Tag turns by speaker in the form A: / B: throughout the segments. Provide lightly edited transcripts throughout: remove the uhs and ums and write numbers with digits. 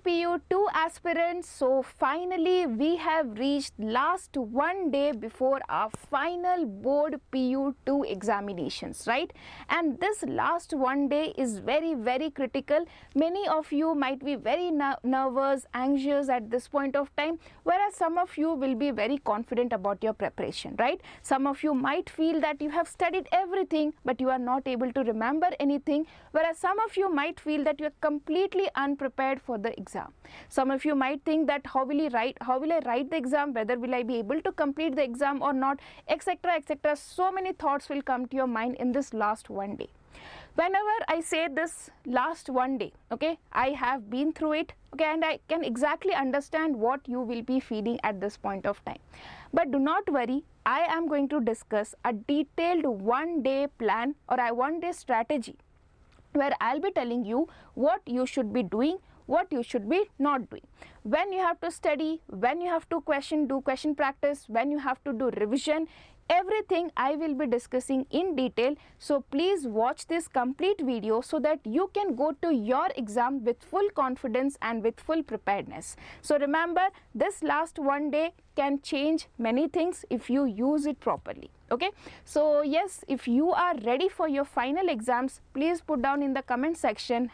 A: PU2 aspirants, so finally we have reached last one day before our final board PU2 examinations, right? And this last one day is very critical. Many of you might be very nervous, anxious at this point of time, whereas some of you will be very confident about your preparation, right? Some of you might feel that you have studied everything but you are not able to remember anything, whereas some of you might feel that you are completely unprepared for the exam. Some of you might think that how will I write the exam, whether will I be able to complete the exam or not, etc. etc. So many thoughts will come to your mind in this last one day. Whenever I say this last one day, okay, I have been through it, okay, and I can exactly understand what you will be feeling at this point of time. But do not worry, I am going to discuss a detailed one-day plan or a one-day strategy where I'll be telling you what you should be doing, what you should be not doing, when you have to study, when you have to do question practice, when you have to do revision. Everything I will be discussing in detail, so please watch this complete video so that you can go to your exam with full confidence and with full preparedness. So remember, this last one day can change many things if you use it properly. Okay, so yes, if you are ready for your final exams, please put down in the comment section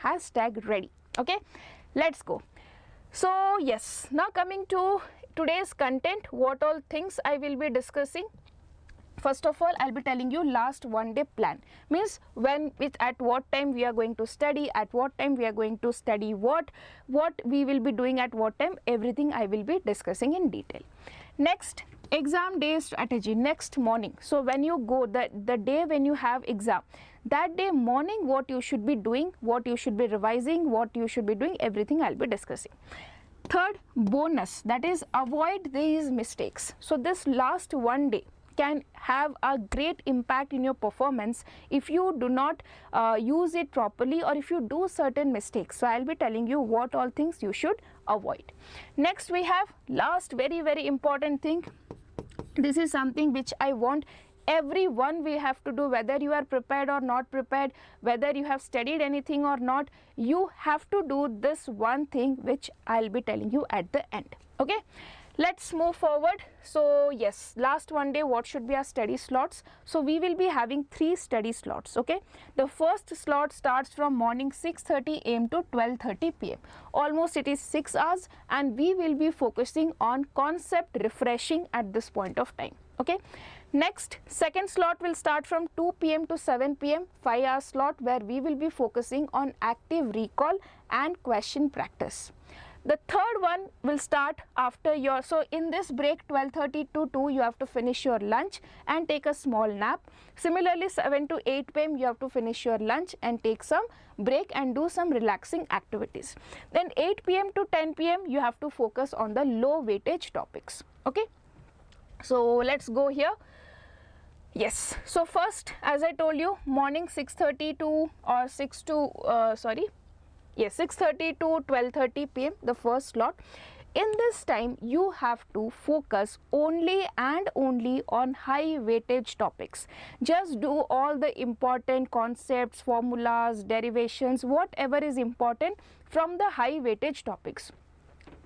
A: #ready. Okay, let's go. So yes, now coming to today's content, what all things I will be discussing. First of all, I'll be telling you last one day plan, means at what time we are going to study, at what time we are going to study what we will be doing at what time, everything I will be discussing in detail. Next, exam day strategy, next morning. So when you go, the day when you have exam, that day morning, what you should be doing, what you should be revising, what you should be doing, everything I'll be discussing. Third, bonus, that is avoid these mistakes. So this last one day can have a great impact in your performance if you do not use it properly or if you do certain mistakes. So I'll be telling you what all things you should avoid. Next, we have last very important thing. This is something which I want everyone will have to do, whether you are prepared or not prepared, whether you have studied anything or not, you have to do this one thing which I'll be telling you at the end. Okay, let's move forward. So yes, last one day, what should be our study slots? So we will be having 3 study slots. Okay, the first slot starts from morning 6:30 am to 12:30 pm. Almost it is 6 hours, and we will be focusing on concept refreshing at this point of time. Okay, next, second slot will start from 2 pm to 7 pm, 5-hour slot, where we will be focusing on active recall and question practice. The third one will start after your, so in this break 12:30 to 2 you have to finish your lunch and take a small nap. Similarly, 7 to 8 pm you have to finish your lunch and take some break and do some relaxing activities. Then 8 pm to 10 pm you have to focus on the low weightage topics. Okay, so let's go here. Yes, so first, as I told you, morning 6:30 to or 6 to 6:30 to 12:30 pm, the first slot. In this time, you have to focus only and only on high weightage topics. Just do all the important concepts, formulas, derivations, whatever is important from the high weightage topics.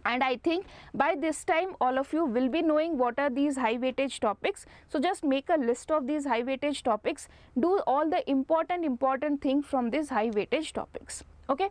A: And I think by this time all of you will be knowing what are these high weightage topics. So just make a list of these high weightage topics. Do all the important things from these high weightage topics. Okay.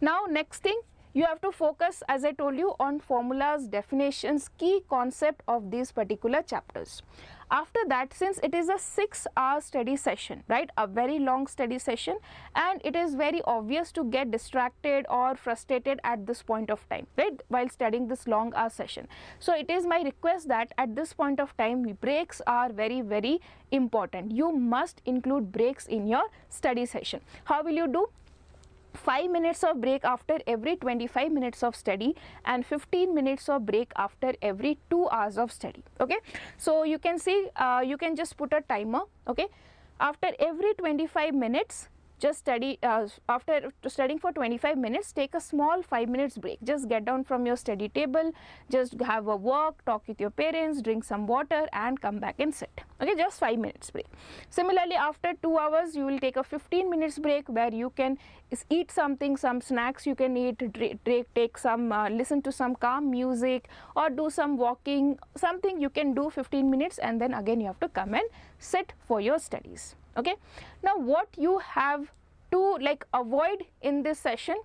A: Now next thing, you have to focus, as I told you, on formulas, definitions, key concept of these particular chapters. After that, since it is a 6-hour study session, right, a very long study session, and it is very obvious to get distracted or frustrated at this point of time, right, while studying this long hour session. So it is my request that at this point of time, breaks are very important. You must include breaks in your study session. How will you do? 5 minutes of break after every 25 minutes of study and 15 minutes of break after every 2 hours of study. Okay, so you can see, you can just put a timer. Okay, after every 25 minutes just study, after studying for 25 minutes, take a small 5 minutes break. Just get down from your study table, just have a walk, talk with your parents, drink some water and come back and sit. Okay, just 5 minutes break. Similarly, after 2 hours, you will take a 15 minutes break where you can eat something, some snacks you can eat, take some, listen to some calm music or do some walking, something you can do 15 minutes, and then again you have to come and sit for your studies. Okay, now what you have to avoid in this session,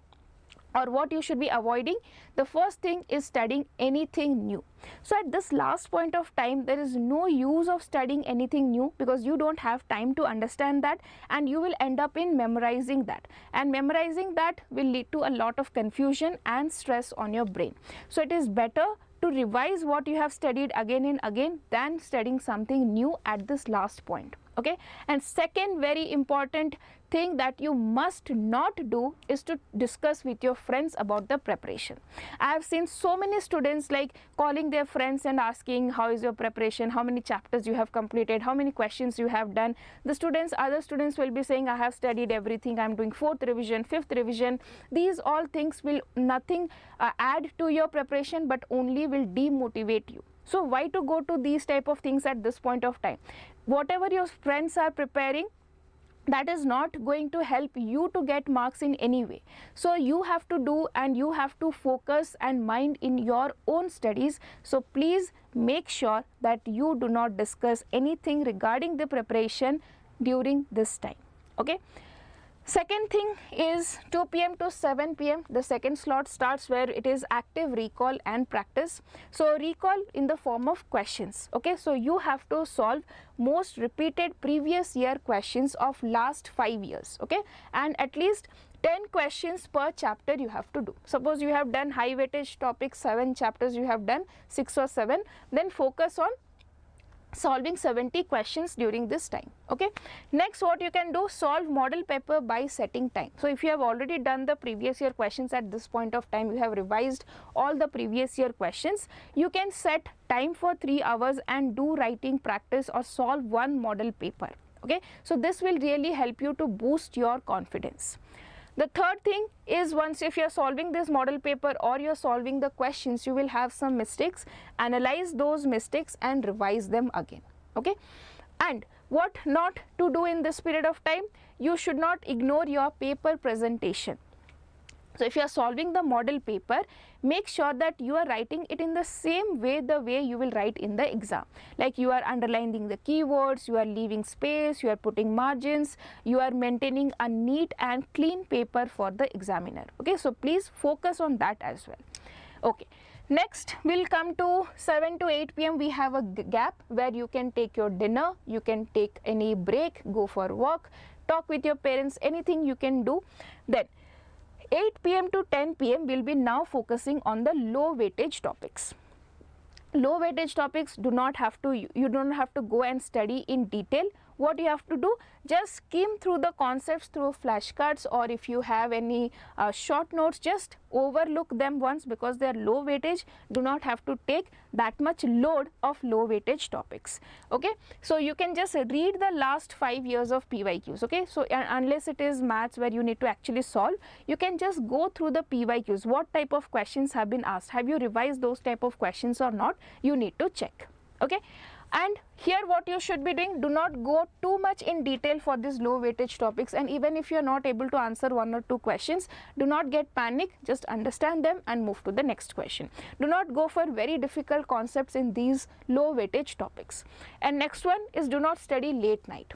A: or what you should be avoiding, the first thing is studying anything new. So at this last point of time, there is no use of studying anything new because you don't have time to understand that, and you will end up in memorizing that, and memorizing that will lead to a lot of confusion and stress on your brain. So it is better to revise what you have studied again and again than studying something new at this last point. Okay, and second very important thing that you must not do is to discuss with your friends about the preparation. I have seen so many students calling their friends and asking how is your preparation, how many chapters you have completed, how many questions you have done. Other students will be saying I have studied everything, I am doing 4th revision, 5th revision. These all things will nothing add to your preparation but only will demotivate you. So why to go to these type of things at this point of time? Whatever your friends are preparing, that is not going to help you to get marks in any way. So you have to do, and you have to focus and mind in your own studies. So please make sure that you do not discuss anything regarding the preparation during this time. Okay. Second thing is 2 p.m. to 7 p.m. the second slot starts, where it is active recall and practice. So recall in the form of questions. Okay, so you have to solve most repeated previous year questions of last 5 years. Okay, and at least 10 questions per chapter you have to do. Suppose you have done high weightage topics, 7 chapters you have done, 6 or 7, then focus on solving 70 questions during this time. Okay, next what you can do, solve model paper by setting time. So if you have already done the previous year questions at this point of time, you have revised all the previous year questions, you can set time for 3 hours and do writing practice or solve one model paper. Okay, so this will really help you to boost your confidence. The third thing is, once if you are solving this model paper or you are solving the questions, you will have some mistakes. Analyze those mistakes and revise them again. Okay, and what not to do in this period of time, you should not ignore your paper presentation. So if you are solving the model paper, make sure that you are writing it in the same way, the way you will write in the exam. Like you are underlining the keywords, you are leaving space, you are putting margins, you are maintaining a neat and clean paper for the examiner. Okay, so please focus on that as well. Okay, next we'll come to 7 to 8 p.m. we have a gap where you can take your dinner, you can take any break, go for a walk, talk with your parents, anything you can do. Then 8 p.m. to 10 p.m. will be now focusing on the low weightage topics. Low weightage topics you don't have to go and study in detail. What you have to do, just skim through the concepts through flashcards, or if you have any short notes, just overlook them once because they are low weightage. Do not have to take that much load of low weightage topics. Okay, so you can just read the last 5 years of PYQs. Okay, so unless it is maths where you need to actually solve, you can just go through the PYQs. What type of questions have been asked? Have you revised those type of questions or not? You need to check. Okay. And here what you should be doing, do not go too much in detail for these low weightage topics, and even if you are not able to answer 1 or 2 questions, do not get panic, just understand them and move to the next question. Do not go for very difficult concepts in these low weightage topics. And next one is, do not study late night.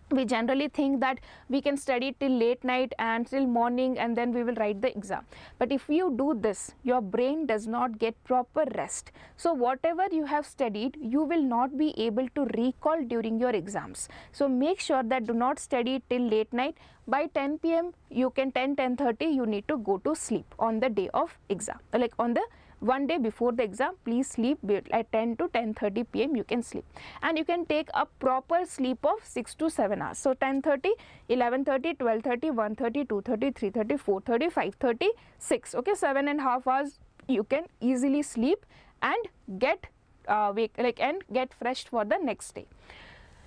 A: We generally think that we can study till late night and till morning and then we will write the exam. But if you do this, your brain does not get proper rest. So whatever you have studied, you will not be able to recall during your exams. So make sure that do not study till late night. By 10 p.m. you can 10:30 you need to go to sleep on the day of exam. Like on the one day before the exam, please sleep at 10 to 10:30 p.m. you can sleep, and you can take a proper sleep of 6 to 7 hours. So 10:30, 11:30, 12:30, 1:30, 2:30, 3:30, 4:30, 5:30, 6. Okay, 7.5 hours you can easily sleep and get and get fresh for the next day.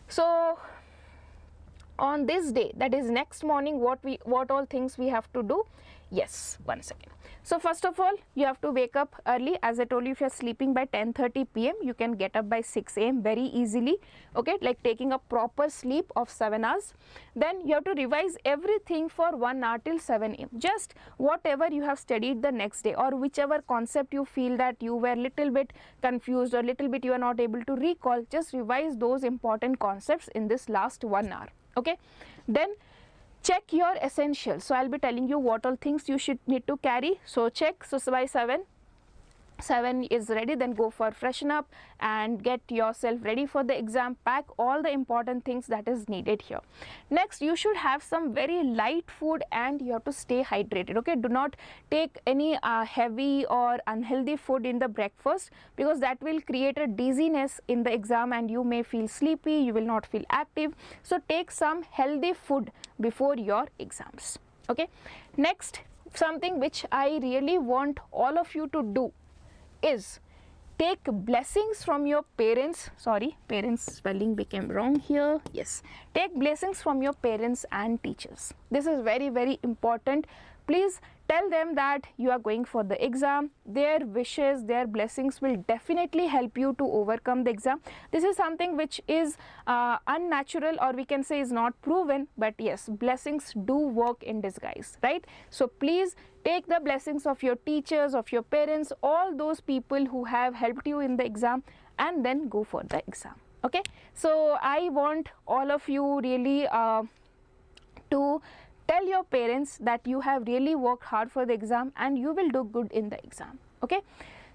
A: So on this day, that is next morning, what all things we have to do? Yes, one second. So first of all, you have to wake up early. As I told you, if you are sleeping by 10:30 p.m., you can get up by 6 a.m. very easily, okay, like taking a proper sleep of 7 hours. Then you have to revise everything for 1 hour till 7 a.m. Just whatever you have studied the next day, or whichever concept you feel that you were little bit confused or little bit you are not able to recall, just revise those important concepts in this last 1 hour, okay. Then check your essentials. So I'll be telling you what all things you should need to carry. So check. So by 7 is ready, then go for freshen up and get yourself ready for the exam. Pack all the important things that is needed here. Next, you should have some very light food and you have to stay hydrated, okay. Do not take any heavy or unhealthy food in the breakfast, because that will create a dizziness in the exam and you may feel sleepy, you will not feel active. So take some healthy food before your exams, okay. Next, something which I really want all of you to do is take blessings from your parents. Sorry, parents spelling became wrong here. Yes, take blessings from your parents and teachers. This is very, very important. Please tell them that you are going for the exam. Their wishes, their blessings will definitely help you to overcome the exam. This is something which is unnatural, or we can say is not proven, but yes, blessings do work in disguise, right? So please take the blessings of your teachers, of your parents, all those people who have helped you in the exam, and then go for the exam, okay. So I want all of you really to tell your parents that you have really worked hard for the exam and you will do good in the exam, okay.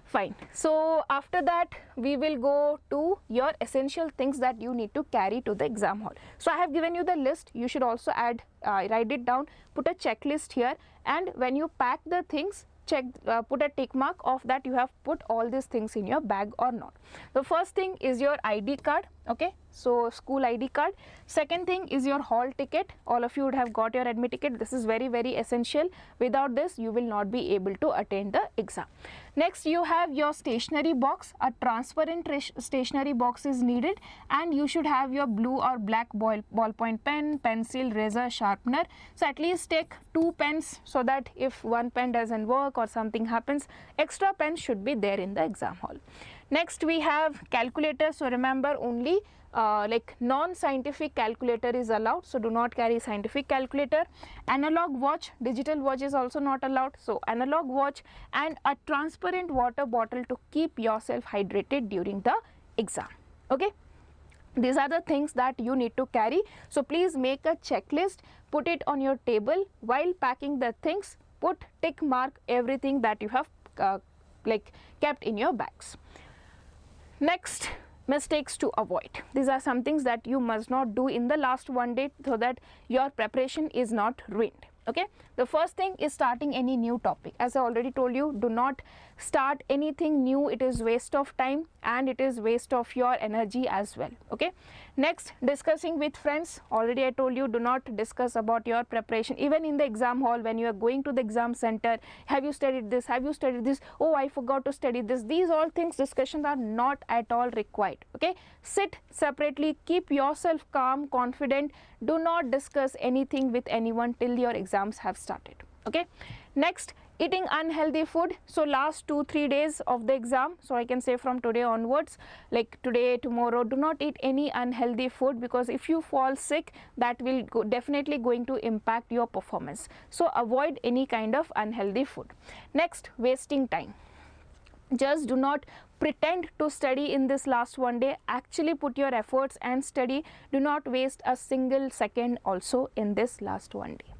A: Fine. So after that, we will go to your essential things that you need to carry to the exam hall. So I have given you the list. You should also add, write it down, put a checklist here, and when you pack the things, check, put a tick mark of that you have put all these things in your bag or not. The first thing is your ID card, okay, so school ID card. Second thing is your hall ticket. All of you would have got your admit ticket. This is very, very essential. Without this, you will not be able to attend the exam. Next, you have your stationery box. A transparent stationery box is needed, and you should have your blue or black ballpoint pen, pencil, razor, sharpener. So at least take 2 pens, so that if one pen doesn't work or something happens, extra pens should be there in the exam hall. Next, we have calculator. So remember, only like non-scientific calculator is allowed, so do not carry scientific calculator. Analog watch, digital watch is also not allowed, so analog watch, and a transparent water bottle to keep yourself hydrated during the exam, okay. These are the things that you need to carry. So please make a checklist, put it on your table. While packing the things, put tick mark everything that you have like kept in your bags. Next, mistakes to avoid. These are some things that you must not do in the last one day, so that your preparation is not ruined, okay. The first thing is starting any new topic. As I already told you, do not start anything new. It is waste of time and it is waste of your energy as well, okay. Next, discussing with friends. Already I told you, do not discuss about your preparation. Even in the exam hall, when you are going to the exam center, have you studied this, have you studied this, oh I forgot to study this. These all things, discussions are not at all required, okay. Sit separately, keep yourself calm, confident. Do not discuss anything with anyone till your exams have started, okay. Next, eating unhealthy food. So last 2-3 days of the exam, so I can say from today onwards, like today, tomorrow, do not eat any unhealthy food, because if you fall sick, that will definitely going to impact your performance. So avoid any kind of unhealthy food. Next, wasting time. Just do not pretend to study in this last one day. Actually put your efforts and study. Do not waste a single second also in this last one day.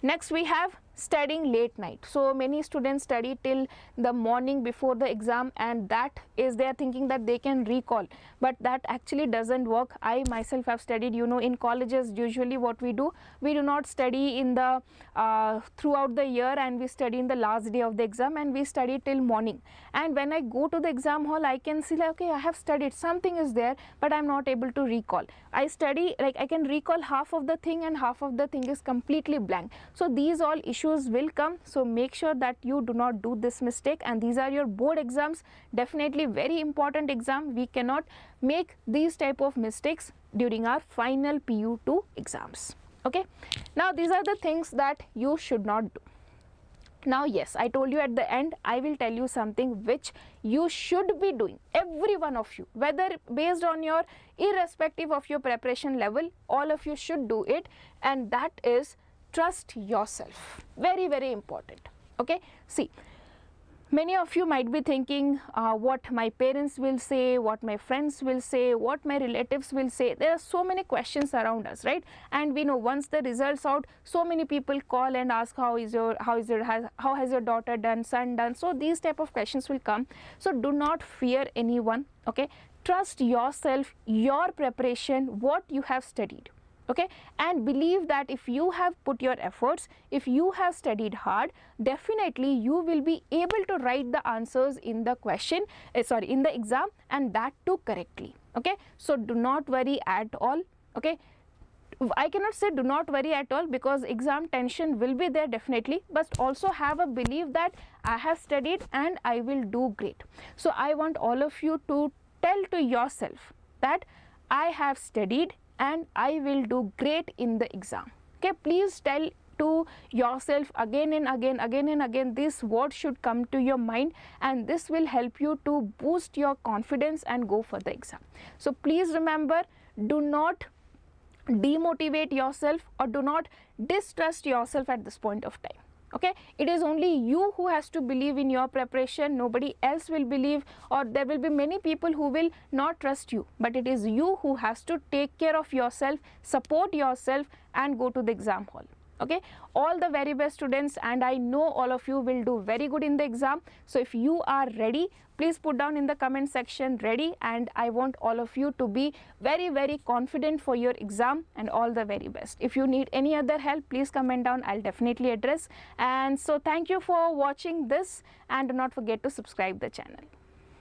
A: Next, we have studying late night. So many students study till the morning before the exam, and that is they are thinking that they can recall, but that actually doesn't work. I myself have studied, you know, in colleges usually what we do not study in the throughout the year, and we study in the last day of the exam, and we study till morning. And when I go to the exam hall, I can see like, okay, I have studied, something is there, but I'm not able to recall. I study like I can recall half of the thing and half of the thing is completely blank. So these all issues issues will come. So make sure that you do not do this mistake, and these are your board exams, definitely very important exam. We cannot make these type of mistakes during our final PU2 exams. Okay, now these are the things that you should not do. Now yes, I told you at the end, I will tell you something which you should be doing, every one of you, whether based on your, irrespective of your preparation level, all of you should do it, and that is trust yourself. Very, very important. Okay, see, many of you might be thinking what my parents will say, what my friends will say, what my relatives will say. There are so many questions around us, right? And we know once the results out, so many people call and ask how has your daughter done, son done. So these type of questions will come. So do not fear anyone. Okay, trust yourself, your preparation, what you have studied. Okay, and believe that if you have put your efforts, if you have studied hard, definitely you will be able to write the answers in the question, in the exam, and that too correctly. Okay, so do not worry at all. Okay, I cannot say do not worry at all, because exam tension will be there definitely, but also have a belief that I have studied and I will do great. So I want all of you to tell to yourself that I have studied and I will do great in the exam. Okay, please tell to yourself again and again. This word should come to your mind, and this will help you to boost your confidence and go for the exam. So please remember, do not demotivate yourself or do not distrust yourself at this point of time. Okay, it is only you who has to believe in your preparation. Nobody else will believe, or there will be many people who will not trust you, but it is you who has to take care of yourself, support yourself, and go to the exam hall. Okay, all the very best, students, and I know all of you will do very good in the exam. So if you are ready, please put down in the comment section ready, and I want all of you to be very, very confident for your exam, and all the very best. If you need any other help, please comment down, I'll definitely address. And so thank you for watching this, and do not forget to subscribe the channel.